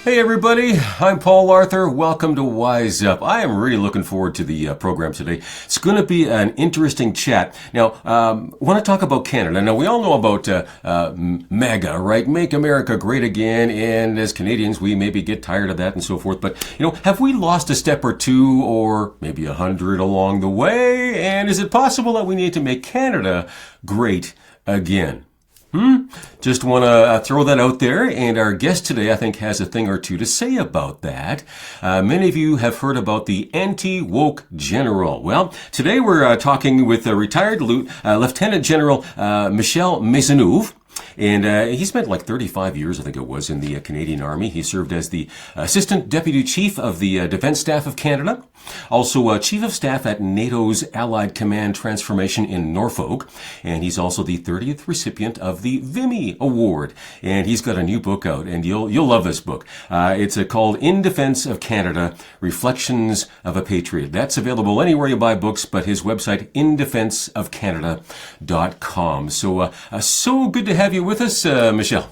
Hey everybody, I'm Paul Arthur. Welcome to WizeUp. I am really looking forward to the program today. It's going to be an interesting chat. Now, I want to talk about Canada. Now, we all know about MAGA, right? Make America Great Again. And as Canadians, we maybe get tired of that and so forth. But, have we lost a step or two or maybe 100 along the way? And is it possible that we need to make Canada great again? Just want to throw that out there, and our guest today, I think, has a thing or two to say about that. Many of you have heard about the anti-woke general. Well, today we're talking with retired Lieutenant General Michel Maisonneuve. And he spent like 35 years, I think it was, in the Canadian Army. He served as the Assistant Deputy Chief of the Defence Staff of Canada, also Chief of Staff at NATO's Allied Command Transformation in Norfolk, and he's also the 30th recipient of the Vimy Award. And he's got a new book out, and you'll love this book. It's called In Defense of Canada, Reflections of a Patriot. That's available anywhere you buy books, but his website, indefenseofcanada.com. So good to have you with us, Michel.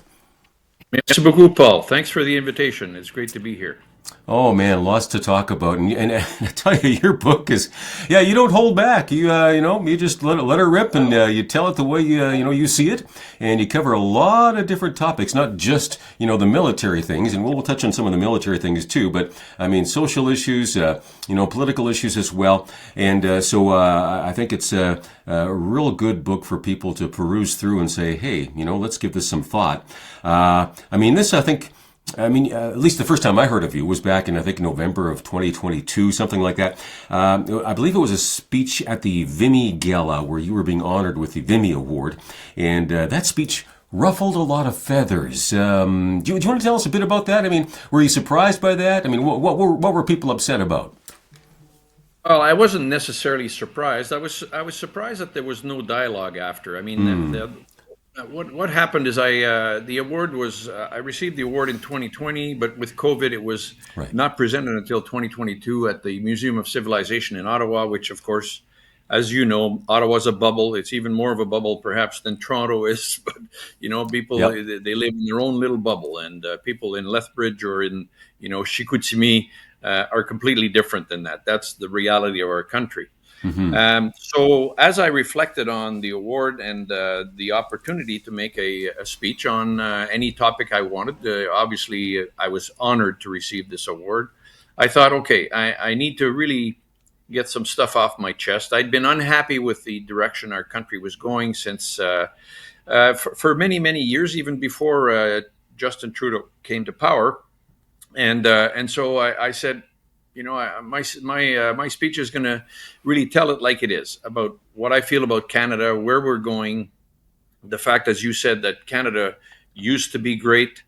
Merci beaucoup, Paul. Thanks for the invitation. It's great to be here. Oh man, lots to talk about, and I tell you, your book is, yeah, you don't hold back. You just let her rip, and you tell it the way you see it, and you cover a lot of different topics, not just the military things, and we'll touch on some of the military things too, but I mean social issues, political issues as well, and so I think it's a real good book for people to peruse through and say, hey, let's give this some thought. At least the first time I heard of you was back in, I think, November of 2022, something like that. I believe it was a speech at the Vimy Gala where you were being honored with the Vimy Award. And that speech ruffled a lot of feathers. Do you want to tell us a bit about that? I mean, were you surprised by that? I mean, what were people upset about? Well, I wasn't necessarily surprised. I was surprised that there was no dialogue after. I mean, what happened is the award was I received the award in 2020, but with COVID, it was Right. not presented until 2022 at the Museum of Civilization in Ottawa, which, of course, as you know, Ottawa's a bubble. It's even more of a bubble, perhaps, than Toronto is. But people Yep. they live in their own little bubble, and people in Lethbridge or in Chicoutimi are completely different than that. That's the reality of our country. Mm-hmm. So as I reflected on the award and the opportunity to make a speech on any topic I wanted, obviously I was honored to receive this award. I thought, okay, I need to really get some stuff off my chest. I'd been unhappy with the direction our country was going since for many, many years, even before Justin Trudeau came to power. And so I said, my speech is going to really tell it like it is about what I feel about Canada, where we're going, the fact, as you said, that Canada used to be great,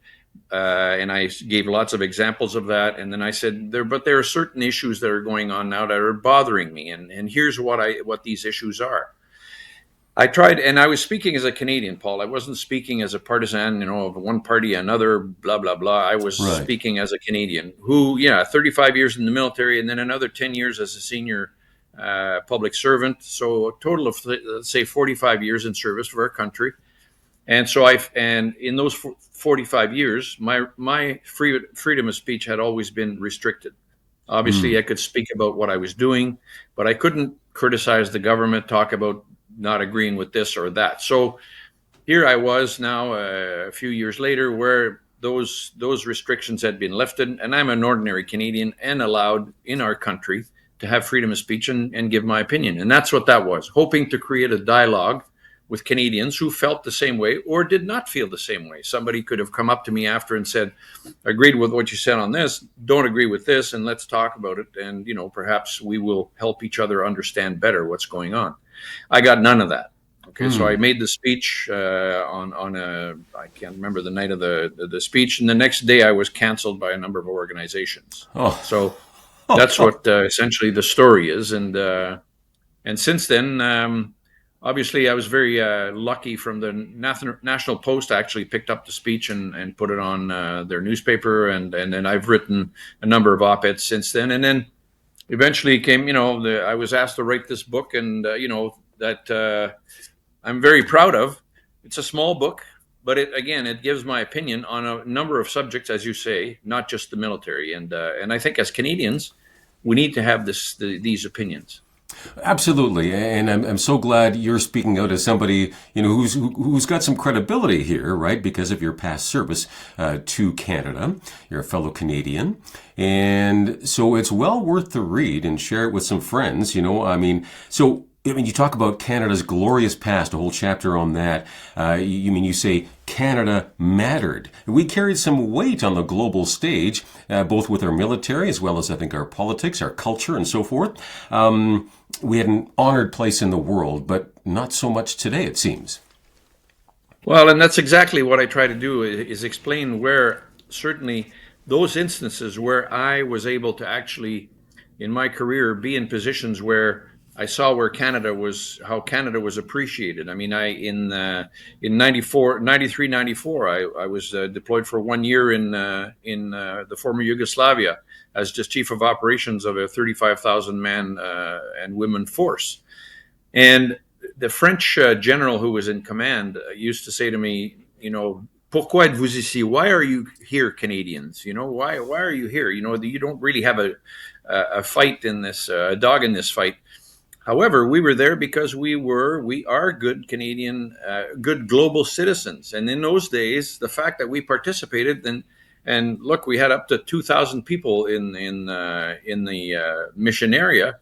and I gave lots of examples of that. And then I said, there are certain issues that are going on now that are bothering me, and here's what these issues are. I tried, and I was speaking as a Canadian, Paul. I wasn't speaking as a partisan, of one party, another, blah, blah, blah. I was Right. speaking as a Canadian who, 35 years in the military and then another 10 years as a senior public servant. So a total of, let's say, 45 years in service for our country. And so and in those 45 years, my freedom of speech had always been restricted. Obviously, I could speak about what I was doing, but I couldn't criticize the government, talk about not agreeing with this or that. So here I was now a few years later where those restrictions had been lifted, and I'm an ordinary Canadian and allowed in our country to have freedom of speech and give my opinion. And that's what that was, hoping to create a dialogue with Canadians who felt the same way or did not feel the same way. Somebody could have come up to me after and said, agreed with what you said on this, don't agree with this, and let's talk about it. And, perhaps we will help each other understand better what's going on. I got none of that. Okay, so I made the speech on I can't remember the night of the speech, and the next day I was canceled by a number of organizations. Oh. So that's what essentially the story is, and since then, obviously, I was very lucky. From the National Post actually picked up the speech and put it on their newspaper, and then I've written a number of op-eds since then, and then eventually came, I was asked to write this book, and that I'm very proud of. It's a small book. but it gives my opinion on a number of subjects, as you say, not just the military. And I think as Canadians, we need to have these opinions. Absolutely, and I'm so glad you're speaking out as somebody who's got some credibility here, right? Because of your past service to Canada, you're a fellow Canadian, and so it's well worth the read and share it with some friends. You talk about Canada's glorious past, a whole chapter on that. You say Canada mattered. We carried some weight on the global stage, both with our military as well as, I think, our politics, our culture, and so forth. We had an honored place in the world, but not so much today, it seems. Well, and that's exactly what I try to do is explain where certainly those instances where I was able to actually, in my career, be in positions where I saw where how Canada was appreciated. I mean, in 94, 93, 94, I was deployed for 1 year in the former Yugoslavia as just chief of operations of a 35,000 man and women force. And the French general who was in command used to say to me, pourquoi êtes-vous ici? Why are you here, Canadians? Why are you here? You don't really have a fight in this, a dog in this fight. However, we were there because we are good Canadian, good global citizens. And in those days, the fact that we participated, and look, we had up to 2,000 people in the mission area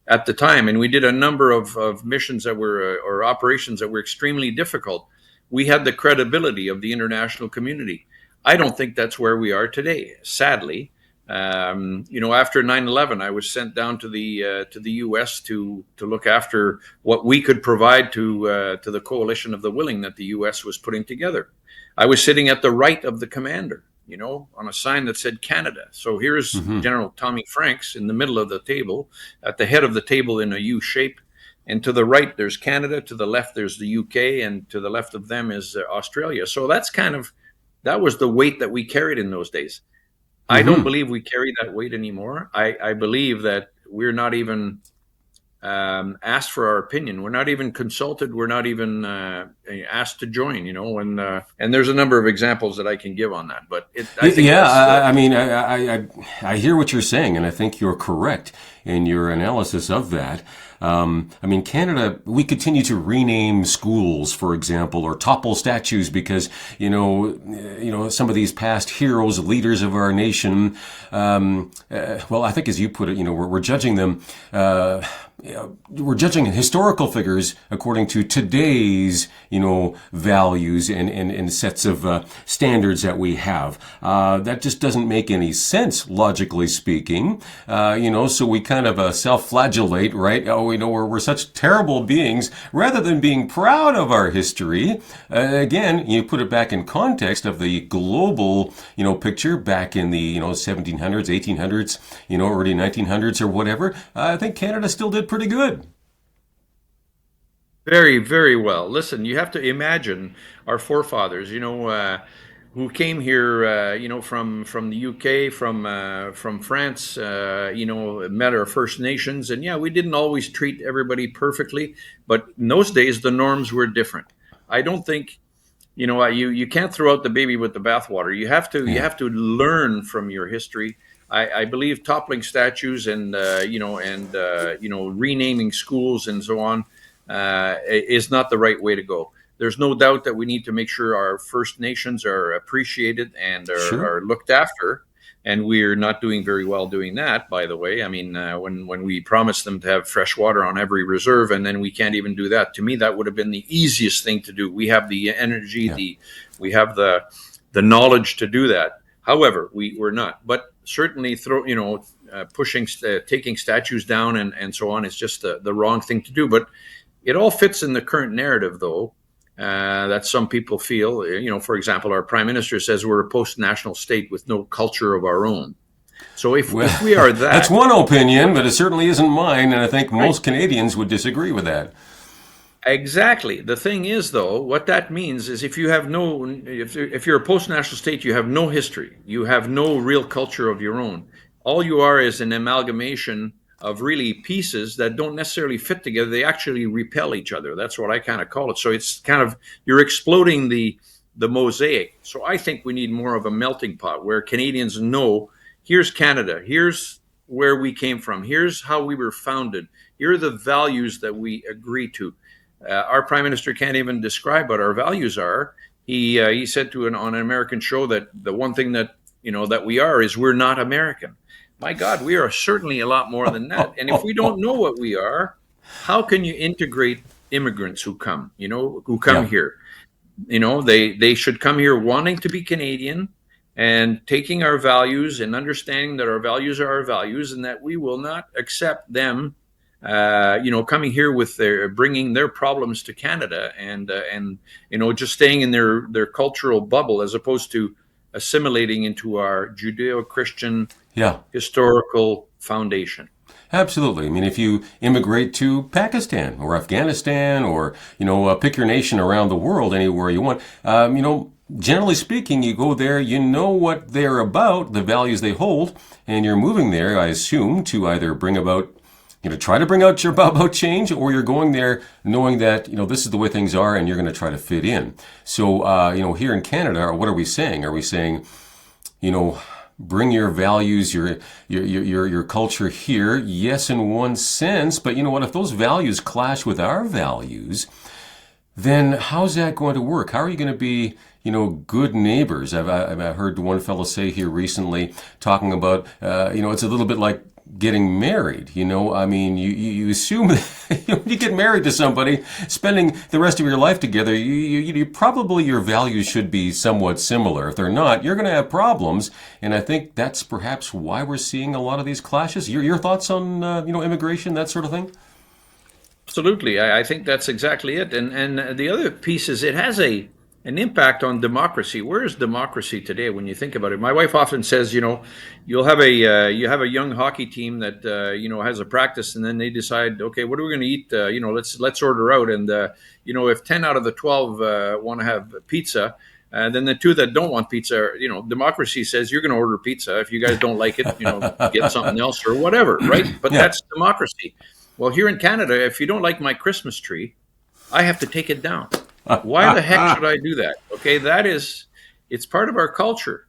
at the time, and we did a number of missions that were or operations that were extremely difficult. We had the credibility of the international community. I don't think that's where we are today, sadly. After 9/11, I was sent down to the U.S. to look after what we could provide to the coalition of the willing that the U.S. was putting together. I was sitting at the right of the commander, on a sign that said Canada. So here's General Tommy Franks in the middle of the table, at the head of the table in a U shape. And to the right, there's Canada. To the left, there's the UK. And to the left of them is Australia. So that was the weight that we carried in those days. I don't believe we carry that weight anymore. I believe that we're not even asked for our opinion. We're not even consulted. We're not even asked to join. And there's a number of examples that I can give on that. But I think I hear what you're saying, and I think you're correct in your analysis of that. Canada, we continue to rename schools, for example, or topple statues because, some of these past heroes, leaders of our nation, I think as you put it, we're judging them, we're judging historical figures according to today's, values and sets of standards that we have. That just doesn't make any sense, logically speaking. So we kind of self-flagellate, right? We're such terrible beings rather than being proud of our history. Again, you put it back in context of the global, picture back in the, 1700s, 1800s, early 1900s or whatever. I think Canada still did pretty good. very, very well. Listen, you have to imagine our forefathers, who came here, from the UK, from France, met our First Nations, and yeah, we didn't always treat everybody perfectly, but in those days the norms were different. I don't think, you can't throw out the baby with the bathwater. You have to learn from your history. I believe toppling statues and renaming schools and so on is not the right way to go. There's no doubt that we need to make sure our First Nations are appreciated and are looked after. And we're not doing very well doing that, by the way. I mean, when we promised them to have fresh water on every reserve, and then we can't even do that. To me, that would have been the easiest thing to do. We have the energy, we have the knowledge to do that. However, we're not. But certainly, taking statues down and so on is just the wrong thing to do. But it all fits in the current narrative, though. That some people feel, for example, our prime minister says we're a post-national state with no culture of our own. So if we are that... That's one opinion, but it certainly isn't mine, and I think most Canadians would disagree with that. Exactly. The thing is, though, what that means is if you're a post-national state, you have no history. You have no real culture of your own. All you are is an amalgamation of really pieces that don't necessarily fit together. They actually repel each other. That's what I kind of call it. So it's kind of, you're exploding the the mosaic. So I think we need more of a melting pot where Canadians know, here's Canada, here's where we came from, here's how we were founded, here are the values that we agree to. Our prime minister can't even describe what our values are. He said on an American show that the one thing that that we are is we're not American. My God, we are certainly a lot more than that. And if we don't know what we are, how can you integrate immigrants who come here? They should come here wanting to be Canadian and taking our values and understanding that our values are our values and that we will not accept them coming here with bringing their problems to Canada and just staying in their cultural bubble as opposed to assimilating into our Judeo-Christian historical foundation. Absolutely. I mean, if you immigrate to Pakistan or Afghanistan or, pick your nation around the world anywhere you want, generally speaking, you go there, you know what they're about, the values they hold, and you're moving there, I assume, to either bring about try to bring out your about change, or you're going there knowing that, this is the way things are and you're going to try to fit in. So, here in Canada, what are we saying? Are we saying, bring your values, your culture here? Yes, in one sense, but if those values clash with our values, then how's that going to work? How are you going to be, good neighbors? I've heard one fellow say here recently, talking about, it's a little bit like getting married. I mean, you assume that when you get married to somebody, spending the rest of your life together, you probably your values should be somewhat similar. If they're not, you're going to have problems. And I think that's perhaps why we're seeing a lot of these clashes. Your thoughts on immigration, that sort of thing? Absolutely, I think that's exactly it. And the other piece is it has an impact on democracy. Where is democracy today when you think about it? My wife often says, you'll have you have a young hockey team that has a practice, and then they decide, okay, what are we going to eat? Let's order out, and if 10 out of the 12 want to have pizza, then the two that don't want pizza, democracy says you're going to order pizza. If you guys don't like it, get something else or whatever, right? But that's democracy. Well, here in Canada, if you don't like my Christmas tree, I have to take it down. Why the heck should I do that? Okay, it's part of our culture,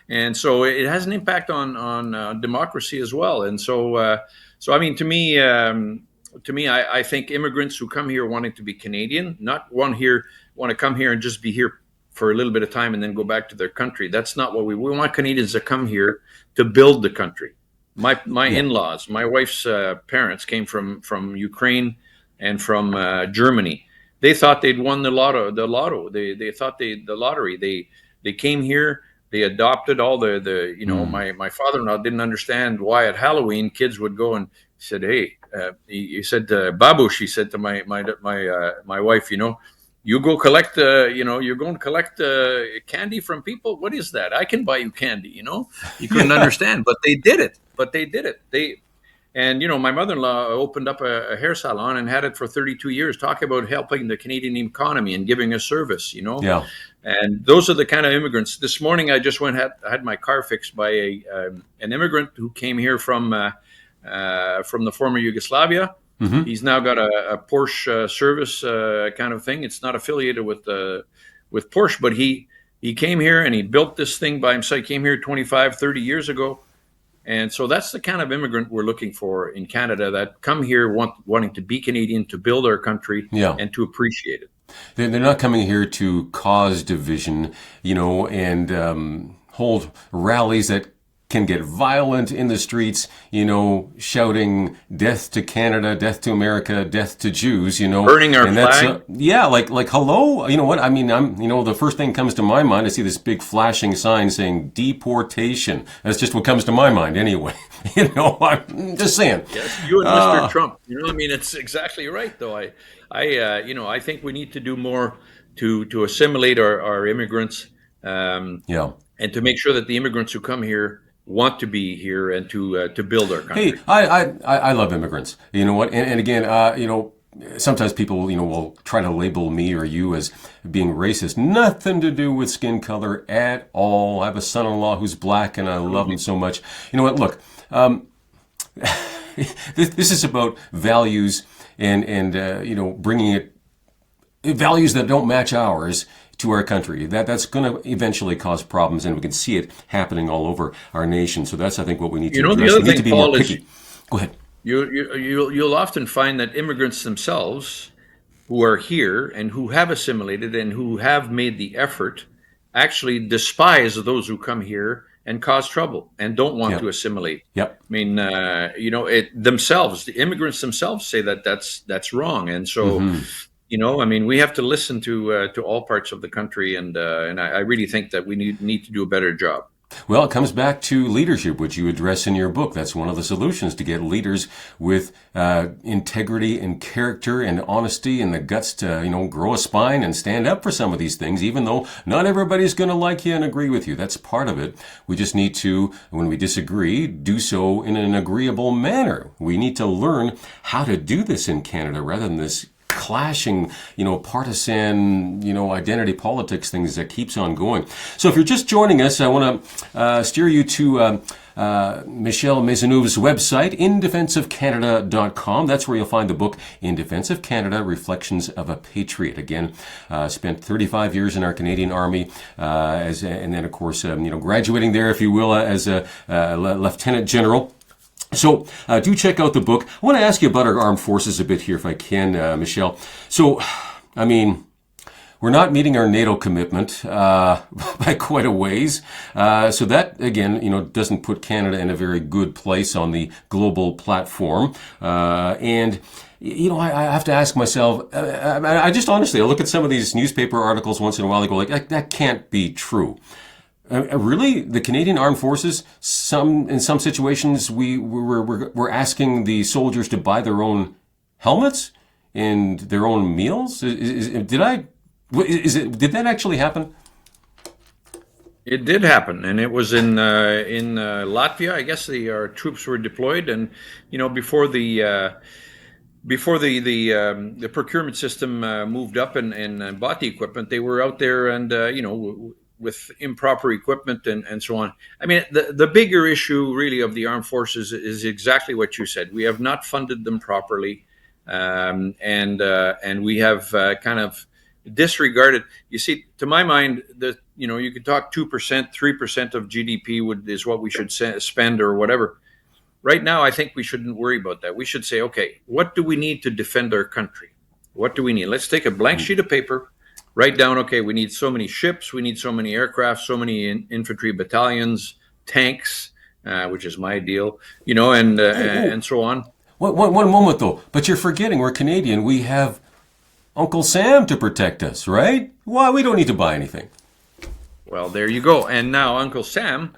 and so it has an impact on democracy as well. And so I mean, to me, I think immigrants who come here wanting to be Canadian, not want to come here and just be here for a little bit of time and then go back to their country. That's not what we want. Canadians to come here to build the country. My in-laws, my wife's parents came from Ukraine and from Germany. They thought they'd won the lotto. They thought the lottery. They came here. They adopted all my father-in-law didn't understand why at Halloween kids would go and said, hey, he said, Babush, he said to my wife, you go collect, you're going to collect candy from people. What is that? I can buy you candy. He couldn't understand, but they did it. And my mother-in-law opened up a hair salon and had it for 32 years, talking about helping the Canadian economy and giving a service. Yeah. And those are the kind of immigrants. This morning, I just had my car fixed by an immigrant who came here from the former Yugoslavia. Mm-hmm. He's now got a Porsche service kind of thing. It's not affiliated with Porsche, but he came here and he built this thing by himself. He came here 25, 30 years ago. And so that's the kind of immigrant we're looking for in Canada, that come here wanting to be Canadian, to build our country, and to appreciate it. They're not coming here to cause division, and hold rallies that can get violent in the streets, shouting death to Canada, death to America, death to Jews, burning our flag. Like hello, you know what? I mean, the first thing comes to my mind, I see this big flashing sign saying deportation. That's just what comes to my mind anyway. I'm just saying. Yes, you and Mr. Trump. It's exactly right though. I think we need to do more to assimilate our immigrants. And to make sure that the immigrants who come here want to be here and to build our country. Hey, I love immigrants. You know what? And again, sometimes people, will try to label me or you as being racist. Nothing to do with skin color at all. I have a son-in-law who's black, and I love him so much. You know what? Look, this is about values and bringing values that don't match ours to our country. That's going to eventually cause problems, and we can see it happening all over our nation. So that's, I think, what we need to The address. other We need to thing, be more Paul, is picky. Go ahead. you'll often find that immigrants themselves who are here and who have assimilated and who have made the effort actually despise those who come here and cause trouble and don't want to Yep. assimilate. Yep. I mean, the immigrants themselves say that that's wrong, and so I mean, we have to listen to all parts of the country, and I really think that we need to do a better job. Well, it comes back to leadership, which you address in your book. That's one of the solutions, to get leaders with integrity and character and honesty and the guts to, grow a spine and stand up for some of these things, even though not everybody's going to like you and agree with you. That's part of it. We just need to, when we disagree, do so in an agreeable manner. We need to learn how to do this in Canada rather than this clashing, partisan, identity politics things that keeps on going. So if you're just joining us, I want to steer you to Michel Maisonneuve's website, indefenseofcanada.com. That's where you'll find the book, In Defense of Canada, Reflections of a Patriot. Again, spent 35 years in our Canadian Army, and then, of course, graduating there, if you will, as a Lieutenant General. So do check out the book. I want to ask you about our armed forces a bit here, if I can, Michel. So, I mean, we're not meeting our NATO commitment by quite a ways. So that, again, doesn't put Canada in a very good place on the global platform. And I have to ask myself, I just honestly, I look at some of these newspaper articles once in a while, I go like, that can't be true. Really, the Canadian Armed Forces, in some situations, we're asking the soldiers to buy their own helmets and their own meals. Did that actually happen? It did happen, and it was in Latvia. I guess our troops were deployed, and before the procurement system moved up and bought the equipment, they were out there and with improper equipment and so on. I mean, the bigger issue really of the armed forces is exactly what you said. We have not funded them properly, and we have kind of disregarded. You see, to my mind, you could talk 2%, 3% of GDP is what we should spend or whatever. Right now, I think we shouldn't worry about that. We should say, okay, what do we need to defend our country? What do we need? Let's take a blank sheet of paper. Write down, okay, we need so many ships, we need so many aircraft, so many infantry battalions, tanks, which is my deal, and so on. One moment, though. But you're forgetting we're Canadian. We have Uncle Sam to protect us, right? Why? We don't need to buy anything. Well, there you go. And now Uncle Sam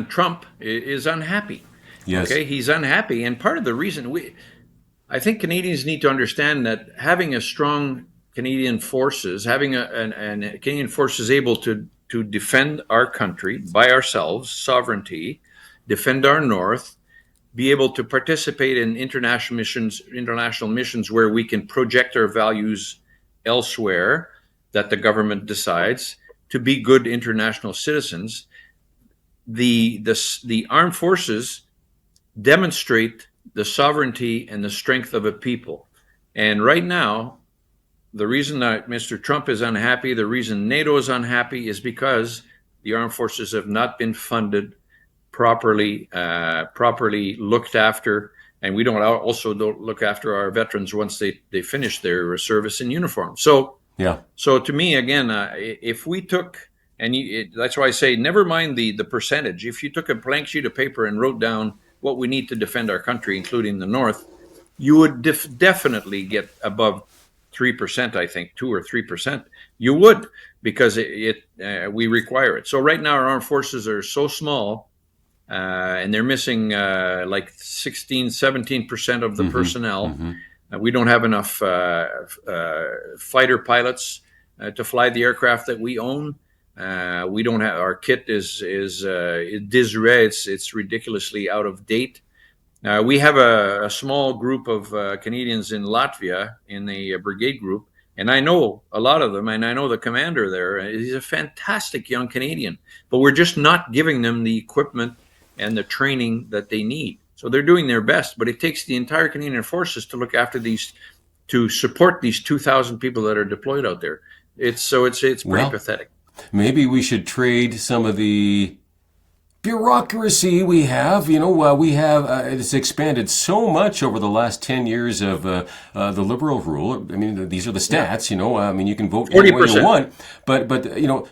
Trump is unhappy. Yes. Okay, he's unhappy. And part of the reason I think Canadians need to understand that having a strong Canadian forces, having Canadian forces able to defend our country by ourselves, sovereignty, defend our north, be able to participate in international missions where we can project our values elsewhere that the government decides, to be good international citizens. The armed forces demonstrate the sovereignty and the strength of a people. And right now, the reason that Mr. Trump is unhappy, the reason NATO is unhappy, is because the armed forces have not been funded properly looked after, and we don't look after our veterans once they finish their service in uniform. So yeah. So to me, again, if we took, that's why I say, never mind the percentage. If you took a blank sheet of paper and wrote down what we need to defend our country, including the North, you would definitely get above 3%, I think, 2 or 3%. You would, because we require it. So right now our armed forces are so small, and they're missing like 16, 17% of the personnel. We don't have enough fighter pilots to fly the aircraft that we own. We don't have, our kit is disarray. It's ridiculously out of date. We have a small group of Canadians in Latvia in the brigade group, and I know a lot of them, and I know the commander there. He's a fantastic young Canadian, but we're just not giving them the equipment and the training that they need. So they're doing their best, but it takes the entire Canadian forces to look after to support these 2,000 people that are deployed out there. It's pretty Well, pathetic. maybe we should trade some of the bureaucracy we have. We have it's expanded so much over the last 10 years of the liberal rule. I mean, these are the Yeah, stats. I mean, you can vote any way you 40%. want, but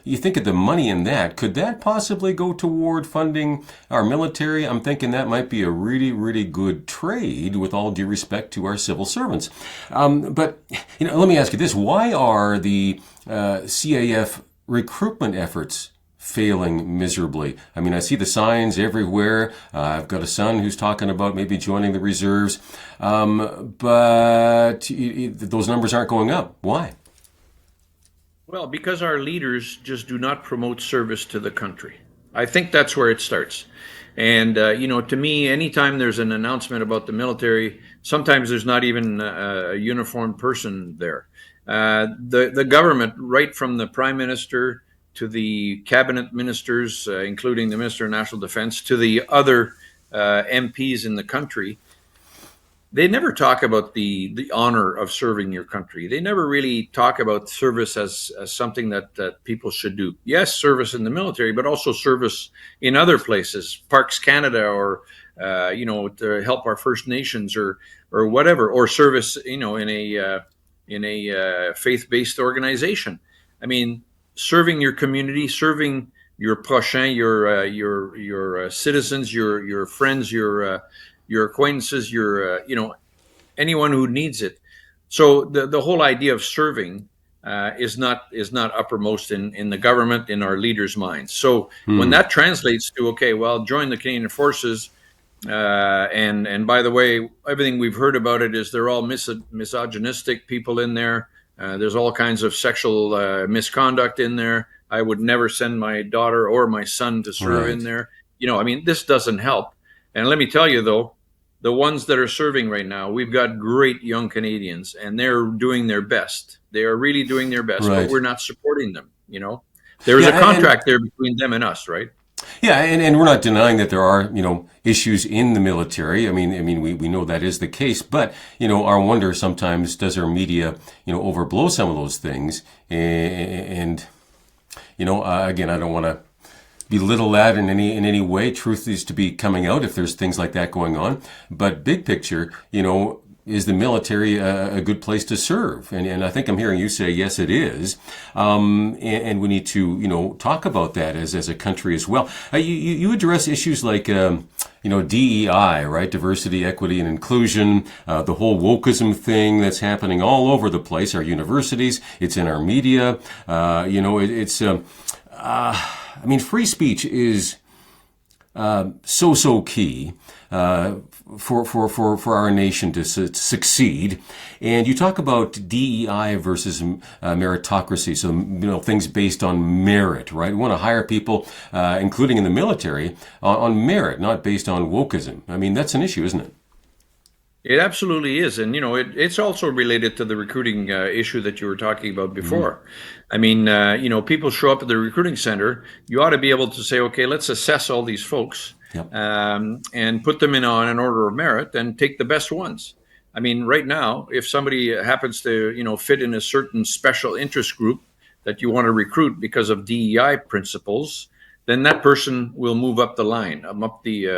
you think of the money in that. Could that possibly go toward funding our military? I'm thinking that might be a really, really good trade, with all due respect to our civil servants. But let me ask you this: why are the CAF recruitment efforts failing miserably? I mean, I see the signs everywhere. I've got a son who's talking about maybe joining the reserves, but those numbers aren't going up. Why? Well, because our leaders just do not promote service to the country. I think that's where it starts. And, to me, anytime there's an announcement about the military, sometimes there's not even a uniformed person there. The government, right from the prime minister to the cabinet ministers, including the Minister of National Defense, to the other MPs in the country, they never talk about the honor of serving your country. They never really talk about service as something that people should do. Yes, service in the military, but also service in other places, Parks Canada, or to help our First Nations, or whatever, or service in a faith-based organization. I mean, serving your community, serving your prochain, your citizens, your friends, your acquaintances, your anyone who needs it. So the whole idea of serving is not uppermost in the government, in our leaders' minds. So when Hmm. that translates to, okay, well, join the Canadian Forces, and by the way, everything we've heard about it is they're all misogynistic people in there. There's all kinds of sexual misconduct in there. I would never send my daughter or my son to serve in Right. there. I mean, this doesn't help. And let me tell you, though, the ones that are serving right now, we've got great young Canadians, and they're doing their best. They are really doing their best, but Right. we're not supporting them. There's Yeah, a and contract there between them and us, right? yeah, and we're not denying that there are, issues in the military. I mean, we know that is the case, but, our wonder sometimes, does our media, overblow some of those things? And again, I don't want to belittle that in any way. Truth is to be coming out if there's things like that going on. But big picture, is the military a good place to serve? And I think I'm hearing you say yes, it is. And we need to talk about that as a country as well. You address issues like DEI, right? Diversity, equity, and inclusion. The whole wokeism thing that's happening all over the place. Our universities, it's in our media. It's. I mean, free speech is so key for our nation to succeed. And you talk about DEI versus meritocracy, so things based on merit, right? We want to hire people, including in the military, on merit, not based on wokeism. I mean, that's an issue, isn't it? It absolutely is, and it's also related to the recruiting issue that you were talking about Mm-hmm. before. I mean, people show up at the recruiting center. You ought to be able to say, okay, let's assess all these folks, Yep. and put them in on an order of merit, and take the best ones. I mean, right now, if somebody happens to fit in a certain special interest group that you want to recruit because of DEI principles, then that person will move up the line, up the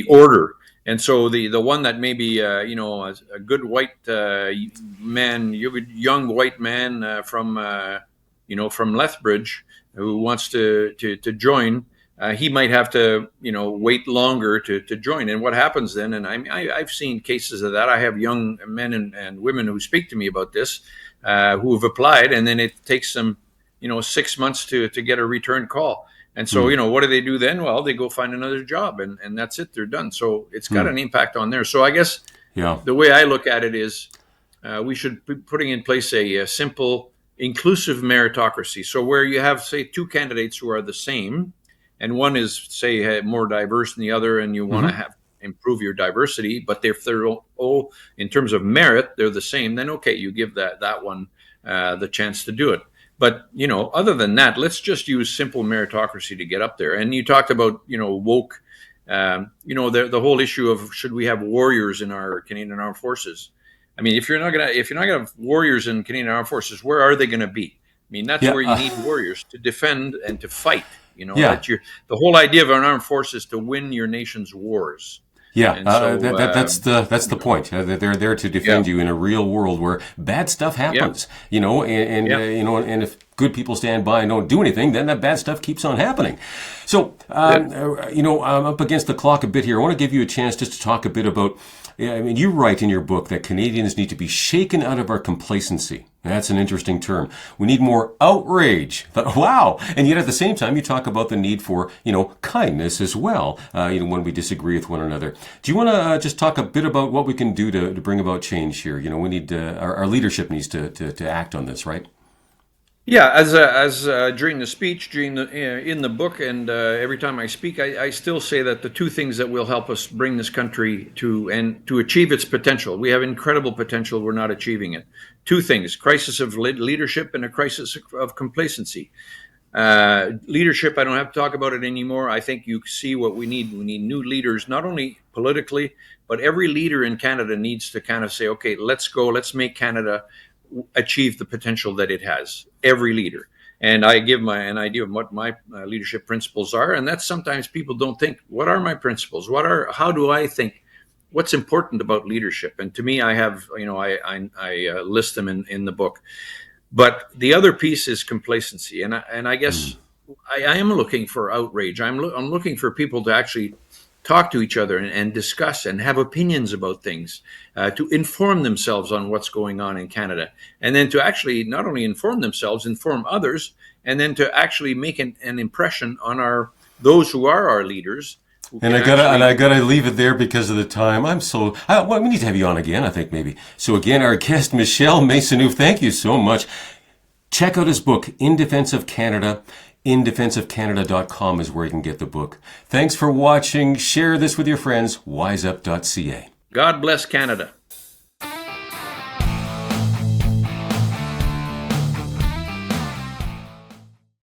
order. And so the one that maybe a good white man, young white man from Lethbridge, who wants to join, he might have to wait longer to join. And what happens then? And I've seen cases of that. I have young men and women who speak to me about this, who have applied, and then it takes them 6 months to get a return call. And so, Hmm. what do they do then? Well, they go find another job, and that's it. They're done. So it's got Hmm. an impact on there. So I guess Yeah. the way I look at it is, we should be putting in place a simple, inclusive meritocracy. So where you have, say, two candidates who are the same, and one is, say, more diverse than the other, and you want to Mm-hmm. have improve your diversity, but if they're all in terms of merit, they're the same, then okay, you give that one the chance to do it. But other than that, let's just use simple meritocracy to get up there. And you talked about woke, the whole issue of should we have warriors in our Canadian Armed Forces? I mean, if you're not gonna have warriors in Canadian Armed Forces, where are they going to be? I mean, that's Yeah, where you need warriors to defend and to fight. You know, yeah. the whole idea of an armed force is to win your nation's wars. Yeah, And so, that's the point. They're there to yeah, defend you in a real world where bad stuff yeah, happens. You know, yeah, and if good people stand by and don't do anything, then that bad stuff keeps on happening. So, yeah. I'm up against the clock a bit here. I want to give you a chance just to talk a bit about. Yeah, I mean, you write in your book that Canadians need to be shaken out of our complacency. That's an interesting term. We need more outrage. Wow! And yet at the same time, you talk about the need for, kindness as well, when we disagree with one another. Do you want to just talk a bit about what we can do to bring about change here? We need, our leadership needs to act on this, right? Yeah, as during the speech, in the book, and every time I speak, I still say that the two things that will help us bring this country to achieve its potential. We have incredible potential. We're not achieving it. Two things: crisis of leadership and a crisis of complacency. Leadership, I don't have to talk about it anymore. I think you see what we need. We need new leaders, not only politically, but every leader in Canada needs to kind of say, okay, let's go. Let's make Canada achieve the potential that it has, every leader. And I give an idea of what my leadership principles are. And that's sometimes people don't think, what are my principles? How do I think? What's important about leadership? And to me, I have, I list them in the book. But the other piece is complacency. And I guess I am looking for outrage. I'm looking for people to actually talk to each other and discuss and have opinions about things, to inform themselves on what's going on in Canada, and then to actually not only inform themselves, inform others, and then to actually make an impression on those who are our leaders. And I gotta leave it there because of the time. We need to have you on again, I think maybe. So again, our guest, Michel Maisonneuve, thank you so much. Check out his book, In Defense of Canada. indefenseofcanada.com is where you can get the book. Thanks for watching. Share this with your friends. WizeUp.ca. God bless Canada.